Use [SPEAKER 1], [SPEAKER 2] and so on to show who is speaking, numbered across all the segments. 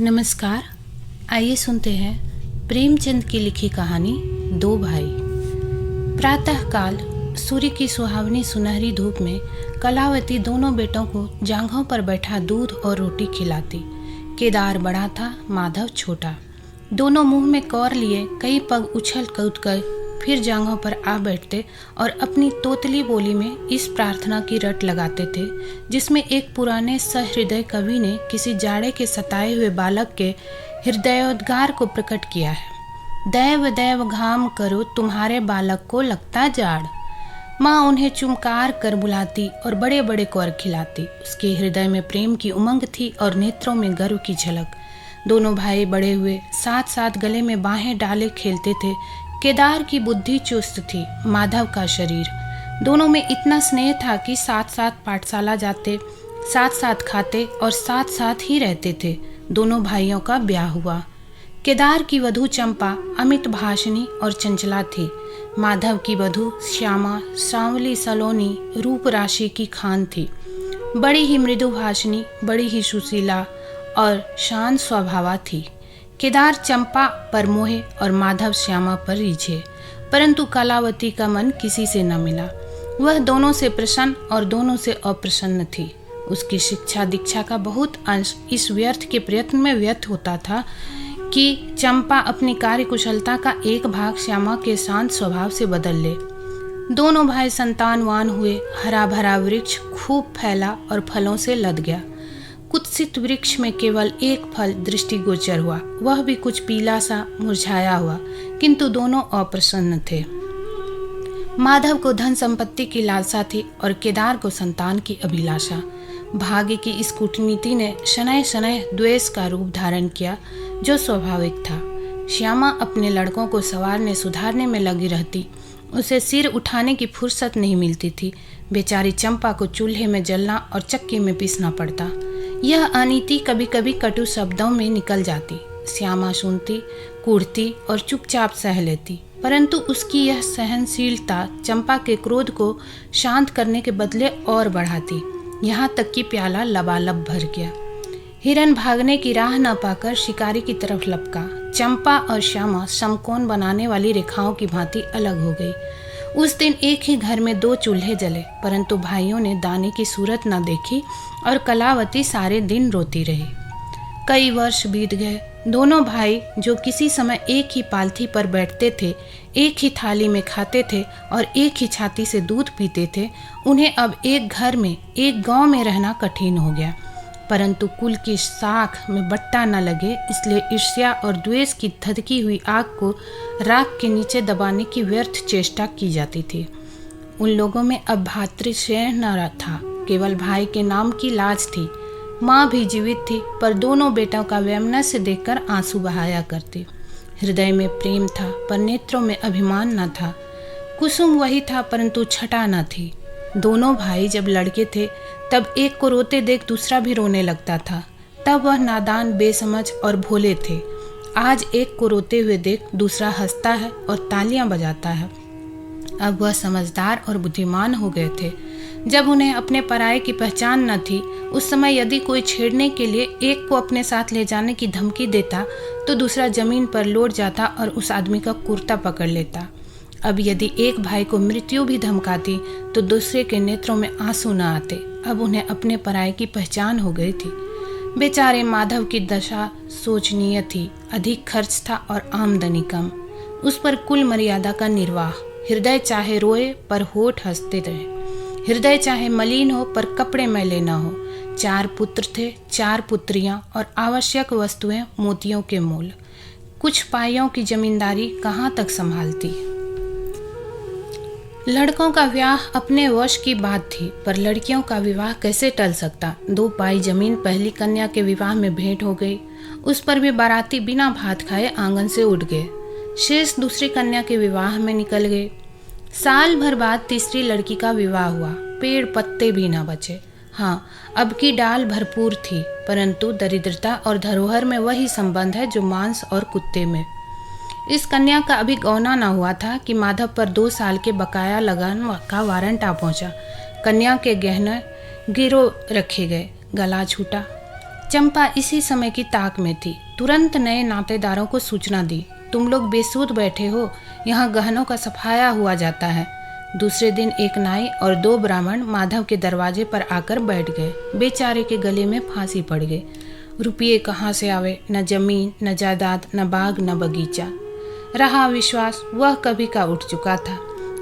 [SPEAKER 1] नमस्कार। आइए सुनते हैं प्रेमचंद की लिखी कहानी दो भाई। प्रातःकाल सूर्य की सुहावनी सुनहरी धूप में कलावती दोनों बेटों को जांघों पर बैठा दूध और रोटी खिलाती। केदार बड़ा था, माधव छोटा। दोनों मुंह में कौर लिए कई पग उछल कूद कर फिर जांघों पर आ बैठते और अपनी तोतली बोली में इस प्रार्थना की रट लगाते थे जिसमें एक पुराने सहृदय कवि ने किसी जाड़े के सताए हुए बालक के हृदयोद्गार को प्रकट किया है। दैव दैव घाम करो तुम्हारे बालक को लगता जाड़। माँ उन्हें चुमकार कर बुलाती और बड़े बड़े कौर खिलाती। उसके हृदय में प्रेम की उमंग थी और नेत्रों में गर्व की झलक। दोनों भाई बड़े हुए साथ साथ गले में बाहें डाले खेलते थे। केदार की बुद्धि चुस्त थी, माधव का शरीर। दोनों में इतना स्नेह था कि साथ साथ पाठशाला जाते, साथ साथ खाते और साथ साथ ही रहते थे। दोनों भाइयों का ब्याह हुआ। केदार की वधू चंपा अमित भाषणी और चंचला थी। माधव की वधू श्यामा सांवली सलोनी रूप राशि की खान थी। बड़ी ही मृदु भाषणी, बड़ी ही सुशीला और शांत स्वभावा थी। केदार चंपा पर मोहे और माधव श्यामा पर रिझे, परंतु कलावती का मन किसी से न मिला। वह दोनों से प्रसन्न और दोनों से अप्रसन्न थी। उसकी शिक्षा दीक्षा का बहुत अंश इस व्यर्थ के प्रयत्न में व्यर्थ होता था कि चंपा अपनी कार्यकुशलता का एक भाग श्यामा के शांत स्वभाव से बदल ले। दोनों भाई संतानवान हुए। हरा भरा वृक्ष खूब फैला और फलों से लद गया। कुत्सित वृक्ष में केवल एक फल दृष्टिगोचर हुआ, वह भी कुछ पीला सा मुरझाया हुआ, किंतु दोनों अप्रसन्न थे। माधव को धन संपत्ति की लालसा थी और केदार को संतान की अभिलाषा। भाग्य की इस कूटनीति ने शनैः शनैः द्वेष का रूप धारण किया, जो स्वाभाविक था। श्यामा अपने लड़कों को संवारने सुधारने में लगी रहती। उसे सिर उठाने की फुर्सत नहीं मिलती थी। बेचारी चंपा को चूल्हे में जलना और चक्की में पीसना पड़ता। यह अनीति कभी कभी कटु शब्दों में निकल जाती। श्यामा सुनती, कूढ़ती और चुपचाप सह लेती, परंतु उसकी यह सहनशीलता चंपा के क्रोध को शांत करने के बदले और बढ़ाती। यहाँ तक कि प्याला लबालब भर गया। हिरन भागने की राह न पाकर शिकारी की तरफ लपका। चंपा और श्यामा समकोण बनाने वाली रेखाओं की भांति अलग हो गई। उस दिन एक ही घर में दो चूल्हे जले, परंतु भाइयों ने दाने की सूरत न देखी और कलावती सारे दिन रोती रही। कई वर्ष बीत गए। दोनों भाई जो किसी समय एक ही पालथी पर बैठते थे, एक ही थाली में खाते थे और एक ही छाती से दूध पीते थे, उन्हें अब एक घर में, एक गांव में रहना कठिन हो गया। परंतु कुल की साख में बट्टा न लगे, इसलिए ईर्ष्या और द्वेष की धधकी हुई आग को राख के नीचे दबाने की व्यर्थ चेष्टा की जाती थी। उन लोगों में अब भातृस्नेह न था, केवल भाई के नाम की लाज थी। माँ भी जीवित थी, पर दोनों बेटों का वैमनस्य देखकर आंसू बहाया करती। हृदय में प्रेम था, पर नेत्रों में अभिमान न था। कुसुम वही था, परंतु छटा न थी। दोनों भाई जब लड़के थे, तब एक को रोते देख दूसरा भी रोने लगता था। तब वह नादान, बेसमझ और भोले थे। आज एक को रोते हुए देख दूसरा हंसता है और तालियां बजाता है। अब वह समझदार और बुद्धिमान हो गए थे। जब उन्हें अपने पराये की पहचान न थी, उस समय यदि कोई छेड़ने के लिए एक को अपने साथ ले जाने की धमकी देता, तो दूसरा जमीन पर लौट जाता और उस आदमी का कुर्ता पकड़ लेता। अब यदि एक भाई को मृत्यु भी धमकाती, तो दूसरे के नेत्रों में आंसू न आते। अब उन्हें अपने पराये की पहचान हो गई थी। बेचारे माधव की दशा शोचनीय थी। अधिक खर्च था और आमदनी कम। उस पर कुल मर्यादा का निर्वाह। हृदय चाहे रोए पर होठ हंसते रहे। हृदय चाहे मलिन हो पर कपड़े मैले न हो। 4 पुत्र थे, 4 पुत्रियां और आवश्यक वस्तुएं मोतियों के मोल। कुछ पाइयों की जमींदारी कहाँ तक संभालती। लड़कों का ब्याह अपने वश की बात थी, पर लड़कियों का विवाह कैसे टल सकता। 2 पाई जमीन पहली कन्या के विवाह में भेंट हो गई। उस पर भी बाराती बिना भात खाए आंगन से उठ गए। शेष दूसरी कन्या के विवाह में निकल गए। साल भर बाद तीसरी लड़की का विवाह हुआ। पेड़ पत्ते भी न बचे। हाँ, अब की डाल भरपूर थी, परंतु दरिद्रता और धरोहर में वही संबंध है जो मांस और कुत्ते में। इस कन्या का अभी गौना न हुआ था कि माधव पर 2 साल के बकाया लगान का वारंट आ पहुंचा। कन्या के गहने गिरो रखे गए। गला छूटा। चंपा इसी समय की ताक में थी। तुरंत नए नातेदारों को सूचना दी, तुम लोग बेसूध बैठे हो, यहाँ गहनों का सफाया हुआ जाता है। दूसरे दिन एक नाई और 2 ब्राह्मण माधव के दरवाजे पर आकर बैठ गए। बेचारे के गले में फांसी पड़ गई। रुपये कहाँ से आवे, न जमीन न जायदाद, न बाग न बगीचा। रहा विश्वास, वह कभी का उठ चुका था।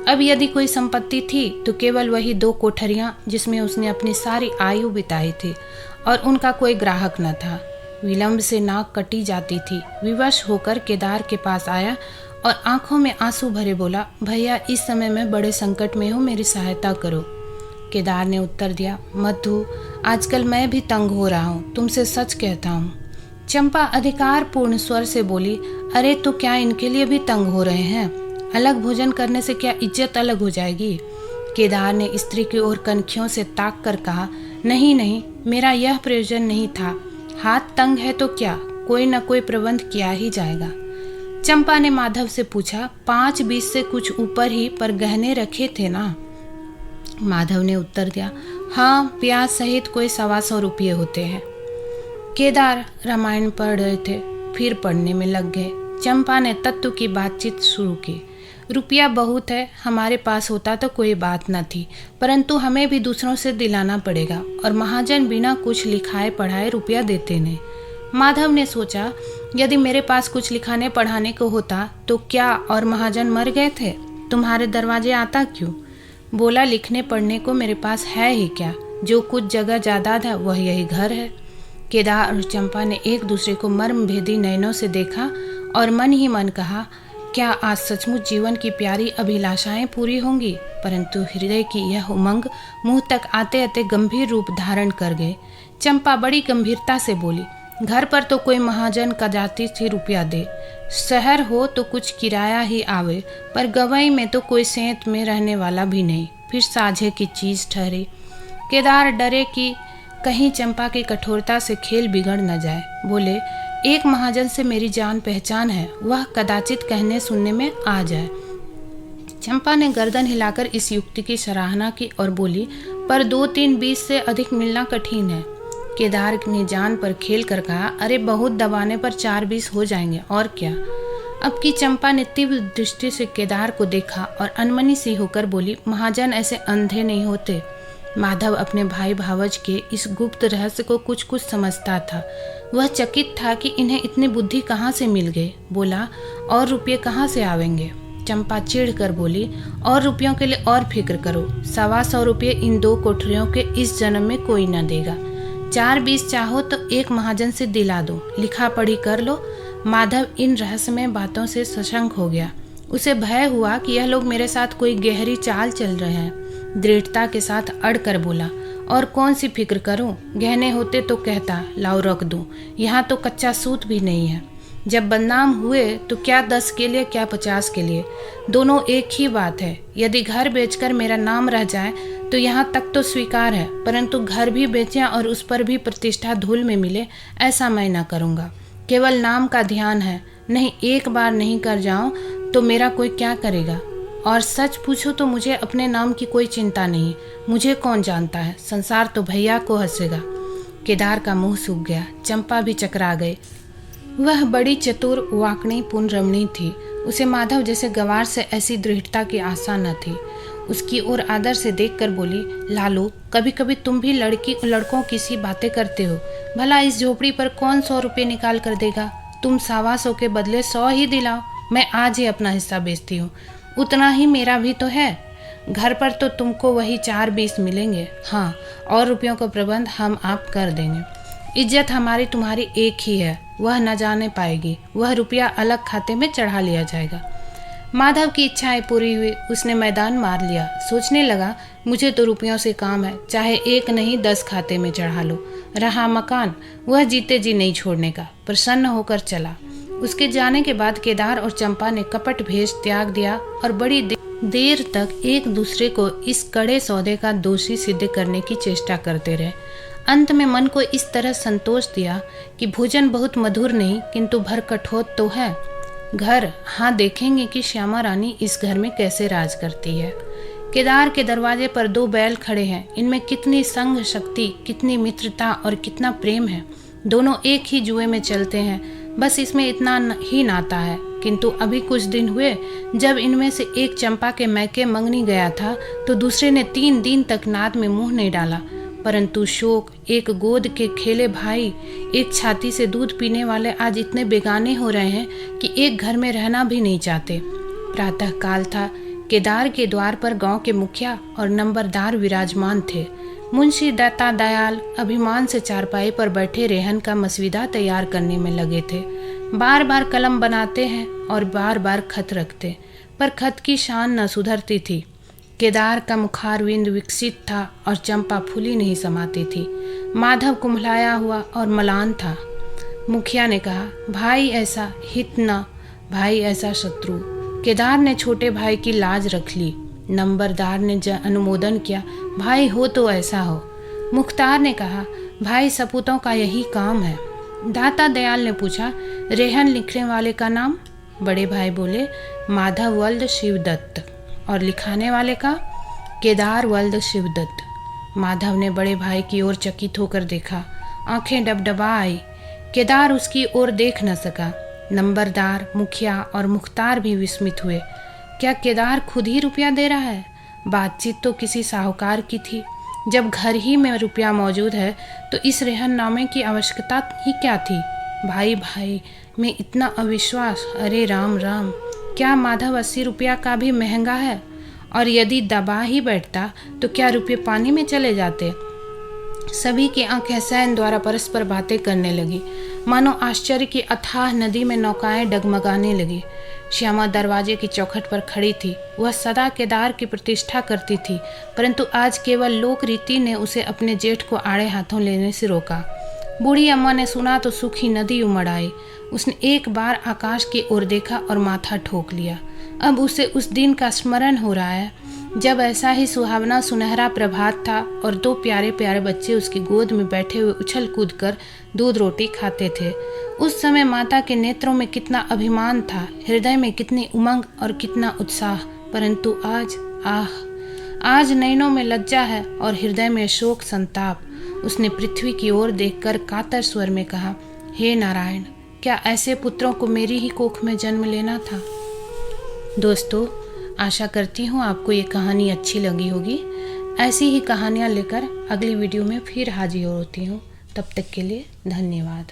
[SPEAKER 1] अब यदि कोई संपत्ति थी तो केवल वही 2 कोठरियाँ जिसमें उसने अपनी सारी आयु बिताई थी, और उनका कोई ग्राहक न था। विलंब से नाक कटी जाती थी। विवश होकर केदार के पास आया और आंखों में आंसू भरे बोला, भैया इस समय मैं बड़े संकट में हूँ, मेरी सहायता करो। केदार ने उत्तर दिया, मधु आजकल मैं भी तंग हो रहा हूँ, तुमसे सच कहता हूँ। चंपा अधिकार पूर्ण स्वर से बोली, अरे तो क्या इनके लिए भी तंग हो रहे हैं? अलग भोजन करने से क्या इज्जत अलग हो जाएगी? केदार ने स्त्री की ओर कनखियों से ताक कर कहा, नहीं नहीं, मेरा यह प्रयोजन नहीं था। हाथ तंग है तो क्या, कोई न कोई प्रबंध किया ही जाएगा। चंपा ने माधव से पूछा, 5-20 से कुछ ऊपर ही पर गहने रखे थे ना? माधव ने उत्तर दिया, हाँ, ब्याज सहित कोई 125 रुपये होते हैं। केदार रामायण पढ़ रहे थे, फिर पढ़ने में लग गए। चंपा ने तत्व की बातचीत शुरू की। रुपया बहुत है, हमारे पास होता तो कोई बात न थी, परंतु हमें भी दूसरों से दिलाना पड़ेगा, और महाजन बिना कुछ लिखाए पढ़ाए रुपया देते नहीं। माधव ने सोचा, यदि मेरे पास कुछ लिखाने पढ़ाने को होता तो क्या और महाजन मर गए थे? तुम्हारे दरवाजे आता क्यों? बोला, लिखने पढ़ने को मेरे पास है ही क्या, जो कुछ जगह जायदाद है वह यही घर है। केदार और चंपा ने एक दूसरे को मर्म भेदी नयनों से देखा और मन ही मन कहा, क्या आज सचमुच जीवन की प्यारी अभिलाषाएं पूरी होंगी? परंतु हृदय की यह उमंग मुंह तक आते आते गंभीर रूप धारण कर गए। चंपा बड़ी गंभीरता से बोली, घर पर तो कोई महाजन कदाचित ही रुपया दे, शहर हो तो कुछ किराया ही आवे, पर गवई में तो कोई सेंत में रहने वाला भी नहीं, फिर साझे की चीज ठहरे। केदार डरे कि कहीं चंपा की कठोरता से खेल बिगड़ न जाए। बोले, एक महाजन से मेरी जान पहचान है, वह कदाचित कहने सुनने में आ जाए। चंपा ने गर्दन हिलाकर इस युक्ति की सराहना की और बोली, पर 2-3-20 से अधिक मिलना कठिन है। केदार ने जान पर खेल कर कहा, अरे बहुत दबाने पर 4-20 हो जाएंगे, और क्या। अब की चंपा ने तीव्र दृष्टि से केदार को देखा और अनमनी सी होकर बोली, महाजन ऐसे अंधे नहीं होते। माधव अपने भाई भावज के इस गुप्त रहस्य को कुछ कुछ समझता था। वह चकित था कि इन्हें इतनी बुद्धि कहाँ से मिल गई। बोला, और रुपये कहाँ से आवेंगे? चंपा चिढ़ कर बोली, और रुपयों के लिए और फिक्र करो, 125 रुपये इन 2 कोठरियों के इस जन्म में कोई न देगा। 4-20 चाहो तो एक महाजन से दिला दो, लिखा पढ़ी कर लो। माधव इन रहस्यमय बातों से सशंक हो गया। उसे भय हुआ कि यह लोग मेरे साथ कोई गहरी चाल चल रहे हैं। दृढ़ता के साथ अड़ कर बोला, और कौन सी फिक्र करूं? गहने होते तो कहता, लाओ रख दूं, यहाँ तो कच्चा सूत भी नहीं है। जब बदनाम हुए तो क्या 10 के लिए क्या 50 के लिए, दोनों एक ही बात है। यदि घर बेचकर मेरा नाम रह जाए तो यहाँ तक तो स्वीकार है, परंतु घर भी बेचें और उस पर भी प्रतिष्ठा धूल में मिले, ऐसा मैं न करूँगा। केवल नाम का ध्यान है, नहीं एक बार नहीं कर जाऊँ तो मेरा कोई क्या करेगा। और सच पूछो तो मुझे अपने नाम की कोई चिंता नहीं, मुझे कौन जानता है, संसार तो भैया को हंसेगा। केदार का मुंह सूख गया। चंपा भी चकरा गई। वह बड़ी चतुर वाकणी पूर्ण रमणी थी। उसे माधव जैसे गवार से ऐसी दृढ़ता की आशा न थी। उसकी ओर आदर से देखकर बोली, लालू, कभी कभी तुम भी लड़कों की सी बातें करते हो। भला इस झोपड़ी पर कौन 100 रुपये निकाल कर देगा? तुम 125 के बदले 100 ही दिलाओ। मैं आज ही अपना हिस्सा बेचती हूँ, उतना ही मेरा भी तो है। घर पर तो तुमको वही 4-20 मिलेंगे। हाँ, और रुपयों का प्रबंध हम आप कर देंगे। इज्जत हमारी तुम्हारी एक ही है, वह न जाने पाएगी। वह रुपया अलग खाते में चढ़ा लिया जाएगा। माधव की इच्छाएं पूरी हुई। उसने मैदान मार लिया। सोचने लगा, मुझे तो रुपयों से काम है, चाहे 1 नहीं 10 खाते में चढ़ा लो। रहा मकान, वह जीते जी नहीं छोड़ने का। प्रसन्न होकर चला। उसके जाने के बाद केदार और चंपा ने कपट भेष त्याग दिया और बड़ी देर तक एक दूसरे को इस कड़े सौदे का दोषी सिद्ध करने की चेष्टा करते रहे। अंत में मन को इस तरह संतोष दिया कि भोजन बहुत मधुर नहीं किंतु भर कठोर तो है। घर, हाँ, देखेंगे कि श्यामा रानी इस घर में कैसे राज करती है। केदार के दरवाजे पर 2 बैल खड़े हैं। इनमें कितनी संघ शक्ति, कितनी मित्रता और कितना प्रेम है। दोनों एक ही जुए में चलते हैं, बस इसमें इतना ही नाता है। किंतु अभी कुछ दिन हुए जब इनमें से एक चंपा के मैके मंगनी गया था तो दूसरे ने 3 दिन तक नाद में मुंह नहीं डाला। परंतु शोक, एक गोद के खेले भाई, एक छाती से दूध पीने वाले आज इतने बेगाने हो रहे हैं कि एक घर में रहना भी नहीं चाहते। प्रातः काल था। केदार के द्वार पर गांव के मुखिया और नंबरदार विराजमान थे। मुंशी दत्ता दयाल अभिमान से चारपाई पर बैठे रेहन का मसविदा तैयार करने में लगे थे। बार बार कलम बनाते हैं और बार बार खत रखते, पर खत की शान न सुधरती थी। केदार का मुखारविंद विकसित था और चंपा फूली नहीं समाती थी। माधव कुम्हलाया हुआ और मलान था। मुखिया ने कहा, भाई ऐसा हित न, भाई ऐसा शत्रु। केदार ने छोटे भाई की लाज रख ली। नंबरदार ने अनुमोदन किया, भाई हो तो ऐसा हो। मुख्तार ने कहा, भाई सपूतों का यही काम है। दाता दयाल ने पूछा, रेहन लिखने वाले का नाम? बड़े भाई बोले, माधव वल्द शिवदत्त। और लिखाने वाले का? केदार वल्द शिवदत्त। माधव ने बड़े भाई की ओर चकित होकर देखा, आंखें डबडबा आई। केदार उसकी ओर देख न सका। नंबरदार, मुखिया और मुख्तार भी विस्मित हुए। क्या केदार खुद ही रुपया दे रहा है? बातचीत तो किसी साहूकार की थी। जब घर ही में रुपया मौजूद है तो इस रेहन नामे की आवश्यकता ही क्या थी? भाई भाई में इतना अविश्वास! अरे राम राम! क्या माधव 80 रुपया का भी महंगा है? और यदि दबा ही बैठता तो क्या रुपये पानी में चले जाते? सभी की आंखें सैन द्वारा परस्पर बातें करने लगी, मानो आश्चर्य की अथाह नदी में नौकाएं डगमगाने लगी। श्यामा दरवाजे की चौखट पर खड़ी थी। वह सदा केदार की प्रतिष्ठा करती थी, परंतु आज केवल लोक रीति ने उसे अपने जेठ को आड़े हाथों लेने से रोका। बूढ़ी अम्मा ने सुना तो सूखी नदी उमड़ आई। उसने एक बार आकाश की ओर देखा और माथा ठोक लिया। अब उसे उस दिन का स्मरण हो रहा है जब ऐसा ही सुहावना सुनहरा प्रभात था और 2 प्यारे प्यारे बच्चे उसकी गोद में बैठे हुए उछल कूद कर दूध रोटी खाते थे। उस समय माता के नेत्रों में कितना अभिमान था, हृदय में कितनी उमंग और कितना उत्साह। परंतु आज नैनों में लज्जा है और हृदय में शोक संताप। उसने पृथ्वी की ओर देखकर कातर स्वर में कहा, हे नारायण, क्या ऐसे पुत्रों को मेरी ही कोख में जन्म लेना था? दोस्तों, आशा करती हूँ आपको ये कहानी अच्छी लगी होगी। ऐसी ही कहानियाँ लेकर अगली वीडियो में फिर हाजिर होती हूँ। तब तक के लिए धन्यवाद।